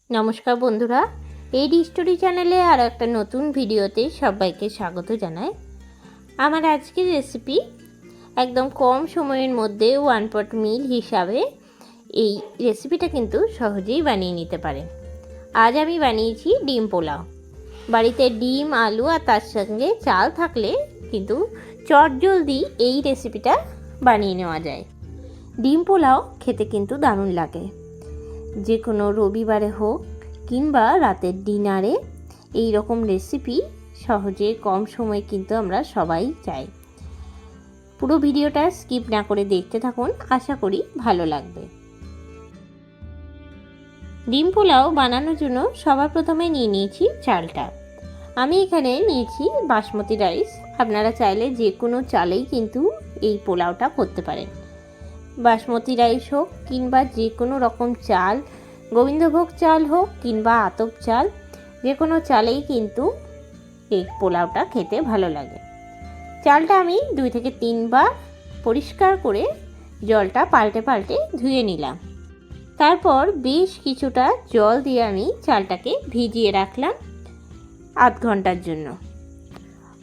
নমস্কার বন্ধুরা, এই স্টোরি চ্যানেলে আর একটা নতুন ভিডিওতে সবাইকে স্বাগত জানাই। আমার আজকের রেসিপি একদম কম সময়ের মধ্যে ওয়ান পট মিল হিসাবে এই রেসিপিটা কিন্তু সহজেই বানিয়ে নিতে পারেন। আজ আমি বানিয়েছি ডিম পোলাও। বাড়িতে ডিম, আলু আর তার সঙ্গে চাল থাকলে কিন্তু চটজলদি এই রেসিপিটা বানিয়ে নেওয়া যায়। ডিম পোলাও খেতে কিন্তু দারুণ লাগে। যে কোনো রবিবারে হোক কিংবা রাতের ডিনারে এই রকম রেসিপি সহজে কম সময়ে কিন্তু আমরা সবাই চাই। পুরো ভিডিওটা স্কিপ না করে দেখতে থাকুন, আশা করি ভালো লাগবে। ডিম পোলাও বানানোর জন্য সবার প্রথমে নিয়ে নিয়েছি চালটা। আমি এখানে নিয়েছি বাসমতি রাইস। আপনারা চাইলে যে কোনো চালেই কিন্তু এই পোলাওটা করতে পারেন। বাসমতি রাইস হোক কিংবা যে কোনো রকম চাল, গোবিন্দভোগ চাল হোক কিংবা আতপ চাল, যে কোনো চালেই কিন্তু এই পোলাওটা খেতে ভালো লাগে। চালটা আমি 2 থেকে 3 বার পরিষ্কার করে জলটা পাল্টে পাল্টে ধুয়ে নিলাম। তারপর বেশ কিছুটা জল দিয়ে আমি চালটাকে ভিজিয়ে রাখলাম আধ ঘন্টার জন্য।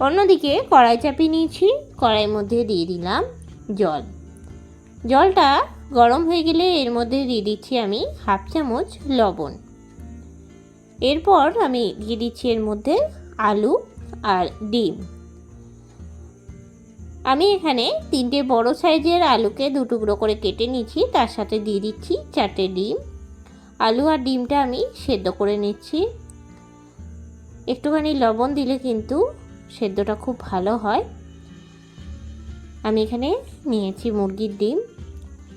অন্যদিকে কড়াই চাপিয়ে নিয়েছি, কড়াইয়ের মধ্যে দিয়ে দিলাম জল। জলটা গরম হয়ে গেলে এর মধ্যে দিয়ে দিচ্ছি আমি হাফ চামচ লবণ। এরপর আমি দিয়ে দিচ্ছি এর মধ্যে আলু আর ডিম। আমি এখানে 3টে বড় সাইজের আলুকে 2 টুকরো করে কেটে নিচ্ছি, তার সাথে দিয়ে দিচ্ছি 4টে ডিম। আলু আর ডিমটা আমি সেদ্ধ করে নিচ্ছি। একটুখানি লবণ দিলে কিন্তু সেদ্ধটা খুব ভালো হয়। আমি এখানে নিয়েছি মুরগির ডিম,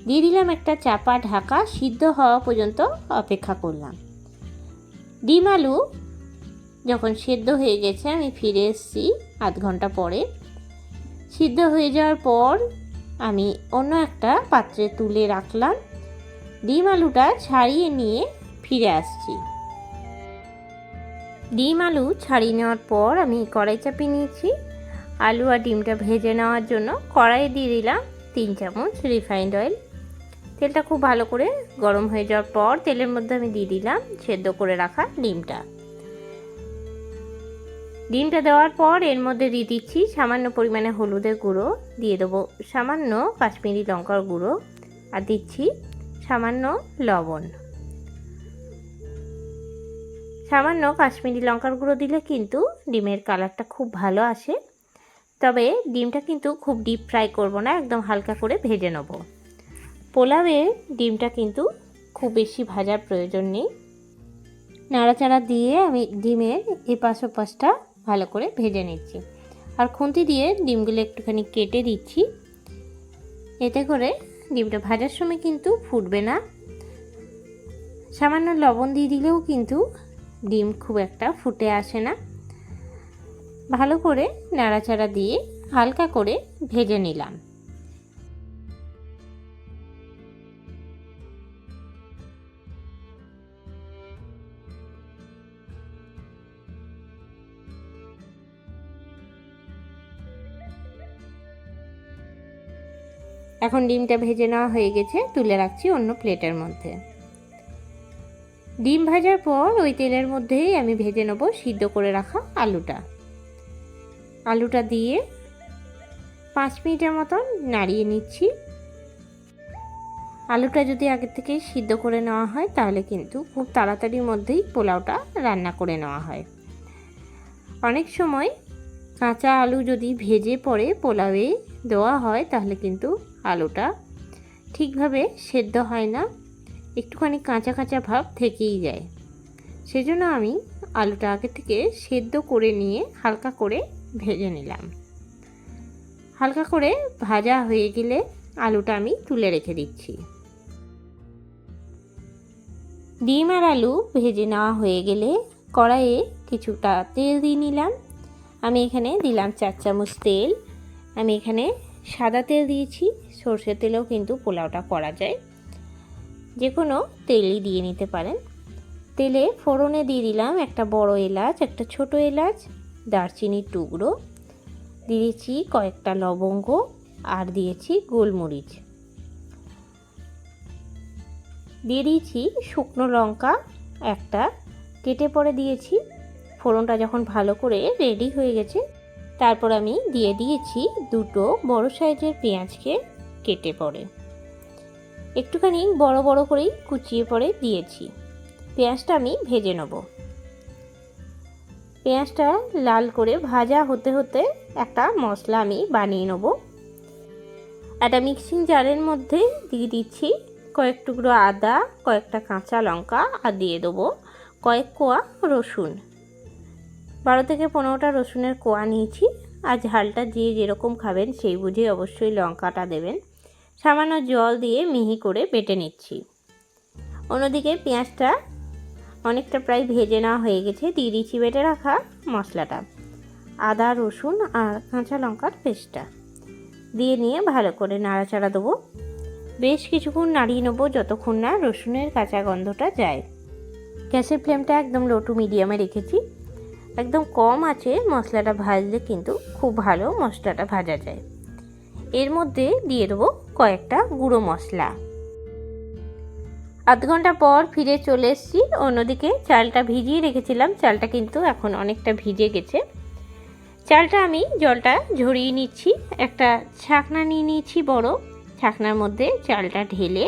দিয়ে দিলাম একটা চাপা ঢাকা। সিদ্ধ হওয়া পর্যন্ত অপেক্ষা করলাম। ডিম আলু যখন সেদ্ধ হয়ে গেছে আমি ফিরে এসেছি আধ ঘন্টা পরে। সিদ্ধ হয়ে যাওয়ার পর আমি অন্য একটা পাত্রে তুলে রাখলাম। ডিম আলুটা ছাড়িয়ে নিয়ে ফিরে আসছি। ডিম আলু ছাড়িয়ে নেওয়ার পর আমি কড়াই চাপিয়ে নিয়েছি। আলু আর ডিমটা ভেজে নেওয়ার জন্য কড়াইয়ে দিয়ে দিলাম 3 চামচ রিফাইন্ড অয়েল। তেলটা খুব ভালো করে গরম হয়ে যাওয়ার পর তেলের মধ্যে আমি দিয়ে দিলাম সেদ্ধ করে রাখা ডিমটা। ডিমটা দেওয়ার পর এর মধ্যে দিয়ে দিচ্ছি সামান্য পরিমাণে হলুদের গুঁড়ো, দিয়ে দেবো সামান্য কাশ্মীরি লঙ্কার গুঁড়ো আর দিচ্ছি সামান্য লবণ। সামান্য কাশ্মীরি লঙ্কার গুঁড়ো দিলে কিন্তু ডিমের কালারটা খুব ভালো আসে। তবে ডিমটা কিন্তু খুব ডিপ ফ্রাই করব না, একদম হালকা করে ভেজে নেব। পোলাওয়ে ডিমটা কিন্তু খুব বেশি ভাজার প্রয়োজন নেই। নাড়াচাড়া দিয়ে আমি ডিমের এপাশ ওপাশটা ভালো করে ভেজে নিচ্ছি। আর খুন্তি দিয়ে ডিমগুলো একটুখানি কেটে দিচ্ছি। এতে করে ডিমটা ভাজার সময় কিন্তু ফুটবে না। সামান্য লবণ দিয়ে দিলেও কিন্তু ডিম খুব একটা ফুটে আসে না। ভালো করে নাড়াচাড়া দিয়ে হালকা করে ভেজে নিলাম। এখন ডিমটা ভেজে নেওয়া হয়ে গেছে, তুলে রাখছি অন্য প্লেটের মধ্যে। ডিম ভাজার পর ওই তেলের মধ্যেই আমি ভেজে নেব সিদ্ধ করে রাখা আলুটা। আলুটা দিয়ে 5 মিনিটের মতন নাড়িয়ে নিচ্ছি। আলুটা যদি আগে থেকে সিদ্ধ করে নেওয়া হয় তাহলে কিন্তু খুব তাড়াতাড়ির মধ্যেই পোলাওটা রান্না করে নেওয়া হয়। অনেক সময় কাঁচা আলু যদি ভেজে পরে পোলাওয়ে দেওয়া হয় তাহলে কিন্তু আলুটা ঠিকভাবে সেদ্ধ হয় না, একটুখানি কাঁচা কাঁচা ভাব থেকেই যায়। সেজন্য আমি আলুটা আগে থেকে সেদ্ধ করে নিয়ে হালকা করে ভেজে নিলাম। হালকা করে ভাজা হয়ে গেলে আলুটা আমি তুলে রেখে দিচ্ছি। ডিম আর আলু ভেজে নেওয়া হয়ে গেলে কড়াইয়ে কিছুটা তেল দিয়ে নিলাম। আমি এখানে দিলাম 4 চামচ তেল। আমি এখানে সাদা তেল দিয়েছি, সর্ষের তেলেও কিন্তু পোলাওটা করা যায়, যে কোনো তেলই দিয়ে নিতে পারেন। তেলে ফোড়নে দিয়ে দিলাম একটা বড় এলাচ, একটা ছোট এলাচ, দারচিনির টুকরো, দিয়েছি কয়েকটা লবঙ্গ আর দিয়েছি গোলমরিচ, দিয়ে দিয়েছি শুকনো লঙ্কা একটা কেটে পরে দিয়েছি। ফোড়নটা যখন ভালো করে রেডি হয়ে গেছে, তারপর আমি দিয়ে দিয়েছি দুটো বড় সাইজের পেঁয়াজকে কেটে পরে, একটুখানি বড় বড় করেই কুচিয়ে পরে দিয়েছি। পেঁয়াজটা আমি ভেজে নেব। পেঁয়াজটা লাল করে ভাজা হতে হতে একটা মশলা আমি বানিয়ে নেব। একটা মিক্সিং জারের মধ্যে দিয়ে দিচ্ছি কয়েক টুকরো আদা, কয়েকটা কাঁচা লঙ্কা, আর দিয়ে দেবো কয়েক কোয়া রসুন। 12 থেকে 15টা রসুনের কোয়া নিয়েছি। আর ঝালটা যে যেরকম খাবেন সেই বুঝে অবশ্যই লঙ্কাটা দেবেন। সামান্য জল দিয়ে মিহি করে বেটে নিচ্ছি। অন্যদিকে পেঁয়াজটা অনেকটা প্রায় ভেজে নেওয়া হয়ে গেছে। দিয়ে দিচ্ছি বেটে রাখা মশলাটা, আদা রসুন আর কাঁচা লঙ্কার পেস্টটা দিয়ে নিয়ে ভালো করে নাড়াচাড়া দেবো। বেশ কিছুক্ষণ নাড়িয়ে নেবো যতক্ষণ না রসুনের কাঁচা গন্ধটা যায়। গ্যাসের ফ্লেমটা একদম লো টু মিডিয়ামে রেখেছি। একদম কম আছে মশলাটা ভাজলে কিন্তু খুব ভালো মশলাটা ভাজা যায়। এর মধ্যে দিয়ে দেবো কয়েকটা গুঁড়ো মশলা। আধ ঘন্টা পর ফিরে চলে এসেছি। অন্যদিকে চালটা ভিজিয়ে রেখেছিলাম, চালটা কিন্তু এখন অনেকটা ভিজে গেছে। চালটা আমি জলটা ঝরিয়ে নিচ্ছি। একটা ছাকনা নিয়ে নিয়েছি বড়, ছাকনার মধ্যে চালটা ঢেলে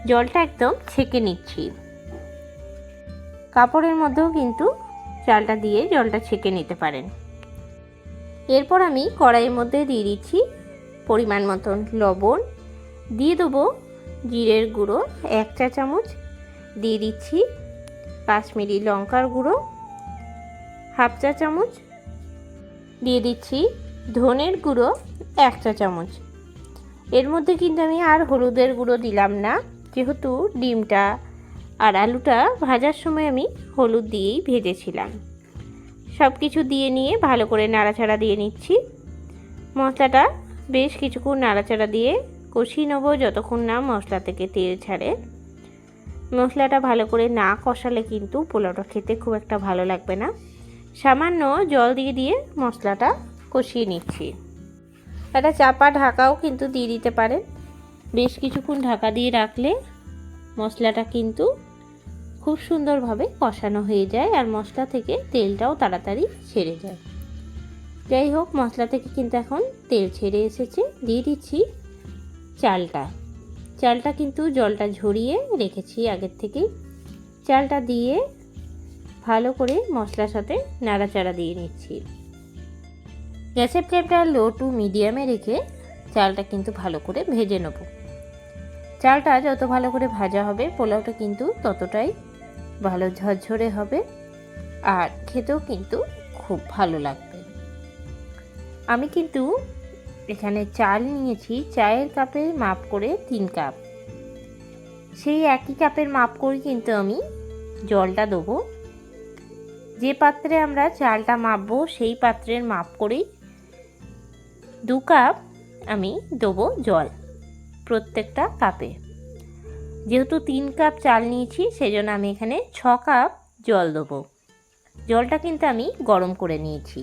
জলটা একদম ছেঁকে নিচ্ছি। কাপড়ের মধ্যেও কিন্তু চালটা দিয়ে জলটা ছেঁকে নিতে পারেন। এরপর আমি কড়াইয়ের মধ্যে দিয়ে দিচ্ছি পরিমাণ মতন লবণ, দিয়ে দেবো জিরের গুঁড়ো 1 চা চামচ, দিয়ে দিচ্ছি কাশ্মীরি লঙ্কার গুঁড়ো 1/2 চা চামচ, দিয়ে দিচ্ছি ধনের গুঁড়ো 1 চা চামচ। এর মধ্যে কিন্তু আমি আর হলুদের গুঁড়ো দিলাম না, যেহেতু ডিমটা আর আলুটা ভাজার সময় আমি হলুদ দিয়েই ভেজেছিলাম। সব কিছু দিয়ে নিয়ে ভালো করে নাড়াচাড়া দিয়ে নিচ্ছি। মশলাটা বেশ কিছুক্ষণ নাড়াচাড়া দিয়ে কষিয়ে নেবো যতক্ষণ না মশলা থেকে তেল ছাড়ে। মশলাটা ভালো করে না কষালে কিন্তু পোলাওটা খেতে খুব একটা ভালো লাগবে না। সামান্য জল দিয়ে দিয়ে মশলাটা কষিয়ে নিচ্ছি। একটা চাপা ঢাকাও কিন্তু দিয়ে দিতে পারেন। বেশ কিছুক্ষণ ঢাকা দিয়ে রাখলে মশলাটা কিন্তু খুব সুন্দরভাবে কষানো হয়ে যায় আর মশলা থেকে তেলটাও তাড়াতাড়ি ছেড়ে যায়। যাই হোক, মশলা থেকে কিন্তু এখন তেল ছেড়ে এসেছে। দিয়ে দিচ্ছি চালটা কিন্তু জলটা ঝরিয়ে রেখেছি আগের থেকেই। চালটা দিয়ে ভালো করে মশলার সাথে নাড়াচাড়া দিয়ে নিচ্ছি। গ্যাসের ফ্লেমটা লো টু মিডিয়ামে রেখে চালটা কিন্তু ভালো করে ভেজে নেব। চালটা যত ভালো করে ভাজা হবে পোলাওটা কিন্তু ততটাই ভালো ঝরঝরে হবে আর খেতেও কিন্তু খুব ভালো লাগবে। আমি কিন্তু এখানে চাল নিয়েছি চায়ের কাপে মাপ করে 3 কাপ। সেই একই কাপের মাপ করে কিন্তু আমি জলটা দেবো। যে পাত্রে আমরা চালটা মাপবো সেই পাত্রের মাপ করেই 2 কাপ আমি দেবো জল প্রত্যেকটা কাপে। যেহেতু 3 কাপ চাল নিয়েছি সেজন্য আমি এখানে 6 কাপ জল দেবো। জলটা কিন্তু আমি গরম করে নিয়েছি।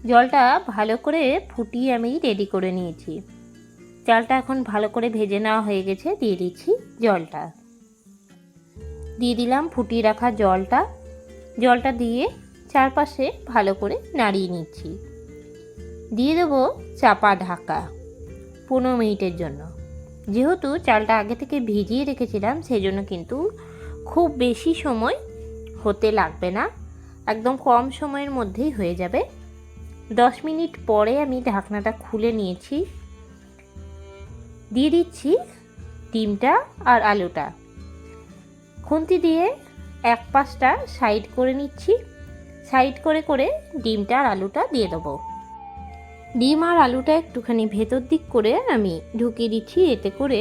জলটা ভালো করে ফুটিয়ে আমি রেডি করে নিয়েছি। চালটা এখন ভালো করে ভেজে নেওয়া হয়ে গেছে। দিয়ে দিচ্ছি জলটা, দিয়ে দিলাম ফুটিয়ে রাখা জলটা দিয়ে চারপাশে ভালো করে নাড়িয়ে নিচ্ছি। দিয়ে দেবো চাপা ঢাকা 15 মিনিটের জন্য। যেহেতু চালটা আগে থেকে ভিজিয়ে রেখেছিলাম সেজন্য কিন্তু খুব বেশি সময় হতে লাগবে না, একদম কম সময়ের মধ্যেই হয়ে যাবে। 10 মিনিট পরে আমি ঢাকনাটা খুলে নিয়েছি। দিয়ে দিচ্ছি ডিমটা আর আলুটা। খুন্তি দিয়ে এক পাশটা সাইড করে নিচ্ছি। সাইড করে করে ডিমটা আর আলুটা দিয়ে দেবো। ডিম আর আলুটা একটুখানি ভেতর দিক করে আমি ঢুকিয়ে দিচ্ছি। এতে করে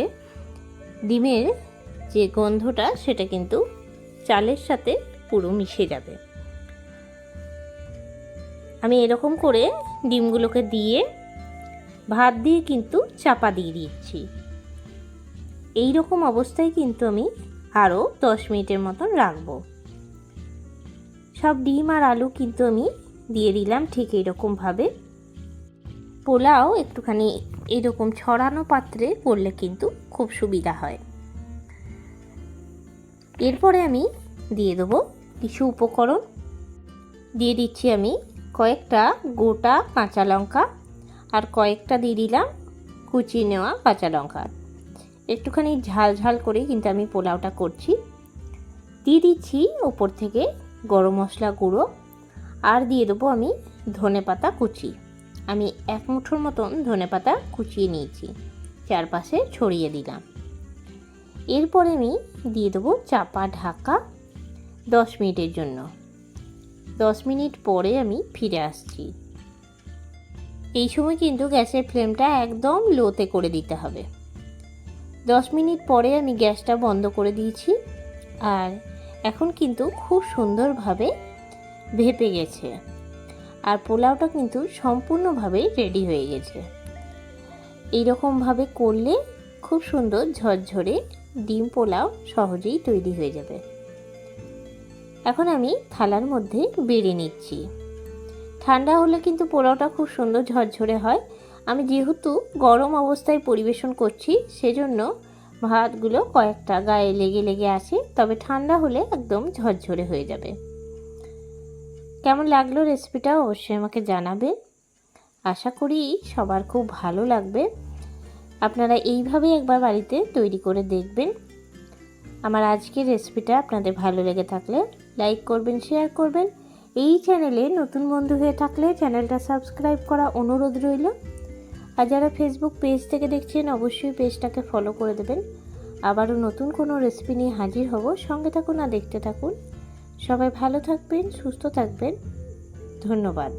ডিমের যে গন্ধটা সেটা কিন্তু চালের সাথে পুরো মিশে যাবে। আমি এরকম করে ডিমগুলোকে দিয়ে ভাত দিয়ে কিন্তু চাপা দিয়ে দিচ্ছি। এই রকম অবস্থায় কিন্তু আমি আরও 10 মিনিটের মতন রাখবো। সব ডিম আর আলু কিন্তু আমি দিয়ে দিলাম ঠিক এইরকমভাবে। পোলাও একটুখানি এরকম ছড়ানো পাত্রে করলে কিন্তু খুব সুবিধা হয়। এরপরে আমি দিয়ে দেবো কিছু উপকরণ। দিয়ে দিচ্ছি আমি কয়েকটা গোটা কাঁচা লঙ্কা, আর কয়েকটা দিয়ে দিলাম কুচিয়ে নেওয়া কাঁচা লঙ্কা। একটুখানি ঝাল ঝাল করে কিন্তু আমি পোলাওটা করছি। দিয়ে দিচ্ছি ওপর থেকে গরম মশলা গুঁড়ো, আর দিয়ে দেবো আমি ধনেপাতা কুচি। আমি 1 মুঠোর মতন ধনেপাতা কুচিয়ে নিয়েছি, চারপাশে ছড়িয়ে দিলাম। এরপরে আমি দিয়ে দেবো চাপা ঢাকা 10 মিনিটের জন্য। 10 মিনিট পরে আমি ফিরে আসছি। এই সময় কিন্তু গ্যাসের ফ্লেমটা একদম লোতে করে দিতে হবে। 10 মিনিট পরে আমি গ্যাসটা বন্ধ করে দিয়েছি, আর এখন কিন্তু খুব সুন্দরভাবে ভেপে গেছে, আর পোলাওটা কিন্তু সম্পূর্ণভাবে রেডি হয়ে গেছে। এইরকমভাবে করলে খুব সুন্দর ঝরঝরে ডিম পোলাও সহজেই তৈরি হয়ে যাবে। এখন আমি থালার মধ্যে বেড়ে নিচ্ছি। ঠান্ডা হলে কিন্তু পোলাওটা খুব সুন্দর ঝরঝরে হয়। আমি যেহেতু গরম অবস্থায় পরিবেশন করছি, সেজন্য ভাতগুলো কয়েকটা গায়ে লেগে লেগে আছে, তবে ঠান্ডা হলে একদম ঝরঝরে হয়ে যাবে। কেমন লাগলো রেসিপিটা অবশ্যই আমাকে জানাবেন। আশা করি সবার খুব ভালো লাগবে। আপনারা এইভাবে একবার বাড়িতে তৈরি করে দেখবেন। আমার আজকের রেসিপিটা আপনাদের ভালো লেগে থাকলে লাইক করবেন, শেয়ার করবেন। এই চ্যানেলে নতুন বন্ধু হয়ে থাকলে চ্যানেলটা সাবস্ক্রাইব করা অনুরোধ রইল। আর যারা ফেসবুক পেজ থেকে দেখছেন অবশ্যই পেজটাকে ফলো করে দেবেন। আবারও নতুন কোনো রেসিপি নিয়ে হাজির হব। সঙ্গে থাকুন আর দেখতে থাকুন। সবাই ভালো থাকবেন, সুস্থ থাকবেন। ধন্যবাদ।